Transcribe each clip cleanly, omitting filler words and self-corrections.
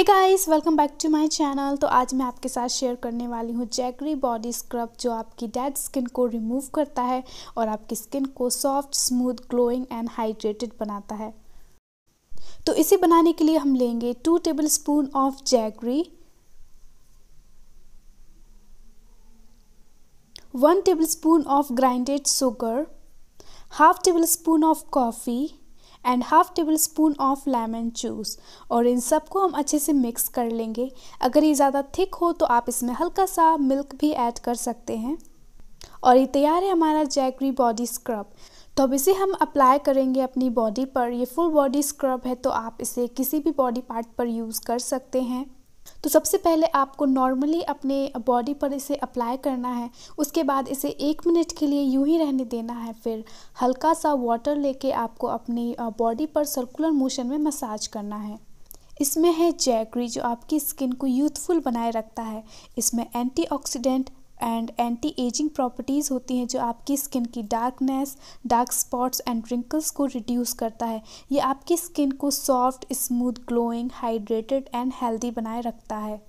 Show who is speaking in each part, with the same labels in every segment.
Speaker 1: Hey guys, welcome back to my channel. तो आज मैं आपके साथ शेयर करने वाली हूँ जैगरी बॉडी स्क्रब, जो आपकी डेड स्किन को रिमूव करता है और आपकी स्किन को soft, smooth, glowing and hydrated बनाता है। तो इसे बनाने के लिए हम लेंगे 2 tablespoon of jaggery, 1 tablespoon of grinded sugar, half tablespoon of coffee and half table spoon of lemon juice. और इन सबको हम अच्छे से मिक्स कर लेंगे। अगर ये ज़्यादा थिक हो तो आप इसमें हल्का सा मिल्क भी ऐड कर सकते हैं। और ये तैयार है हमारा जैगरी बॉडी स्क्रब। तो अब इसे हम अप्लाई करेंगे अपनी बॉडी पर। ये फुल बॉडी स्क्रब है, तो आप इसे किसी भी बॉडी पार्ट पर यूज़ कर सकते हैं। तो सबसे पहले आपको नॉर्मली अपने बॉडी पर इसे अप्लाई करना है। उसके बाद इसे 1 मिनट के लिए यूं ही रहने देना है। फिर हल्का सा वाटर लेके आपको अपनी बॉडी पर सर्कुलर मोशन में मसाज करना है। इसमें है जैगरी, जो आपकी स्किन को यूथफुल बनाए रखता है। इसमें antioxidant and anti ageing properties होती हैं, जो आपकी स्किन की darkness, dark spots and wrinkles को रिड्यूस करता है। ये आपकी स्किन को soft, smooth, glowing, hydrated and healthy बनाए रखता है।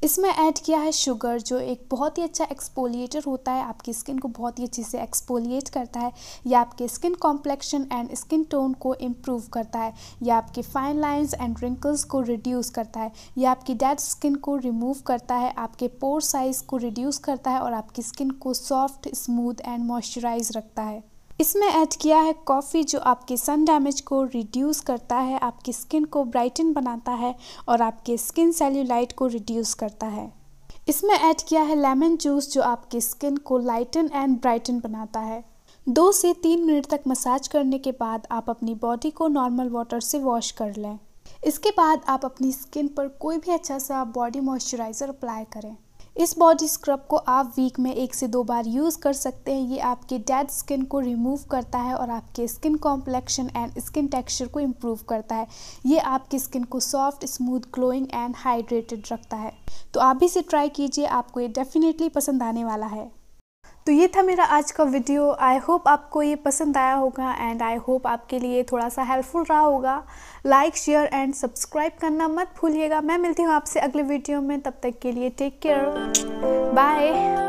Speaker 1: इसमें ऐड किया है शुगर, जो एक बहुत ही अच्छा एक्सफोलिएटर होता है। आपकी स्किन को बहुत ही अच्छे से एक्सफोलिएट करता है। यह आपके skin complexion and skin tone को इम्प्रूव करता है। यह आपकी फाइन लाइंस एंड रिंकल्स को रिड्यूस करता है। यह आपकी डेड स्किन को रिमूव करता है, आपके पोर साइज को रिड्यूस करता है और आपकी स्किन को सॉफ्ट, स्मूथ एंड मॉइस्चराइज रखता है। इसमें ऐड किया है कॉफ़ी, जो आपके सन डैमेज को रिड्यूस करता है, आपकी स्किन को ब्राइटन बनाता है और आपके स्किन सेल्यूलाइट को रिड्यूस करता है। इसमें ऐड किया है लेमन जूस, जो आपकी स्किन को लाइटन एंड ब्राइटन बनाता है। 2 से 3 मिनट तक मसाज करने के बाद आप अपनी बॉडी को नॉर्मल वाटर से वॉश कर लें। इसके बाद आप अपनी स्किन पर कोई भी अच्छा सा बॉडी मॉइस्चराइज़र अप्लाई करें। इस बॉडी स्क्रब को आप वीक में 1 से 2 बार यूज़ कर सकते हैं। ये आपके डेड स्किन को रिमूव करता है और आपके skin complexion and skin texture को इम्प्रूव करता है। ये आपकी स्किन को soft, smooth, glowing and hydrated रखता है। तो आप भी इसे ट्राई कीजिए, आपको ये डेफिनेटली पसंद आने वाला है। तो ये था मेरा आज का वीडियो। आई होप आपको ये पसंद आया होगा एंड आई होप आपके लिए थोड़ा सा हेल्पफुल रहा होगा। लाइक, शेयर एंड सब्सक्राइब करना मत भूलिएगा। मैं मिलती हूँ आपसे अगले वीडियो में। तब तक के लिए टेक केयर, बाय।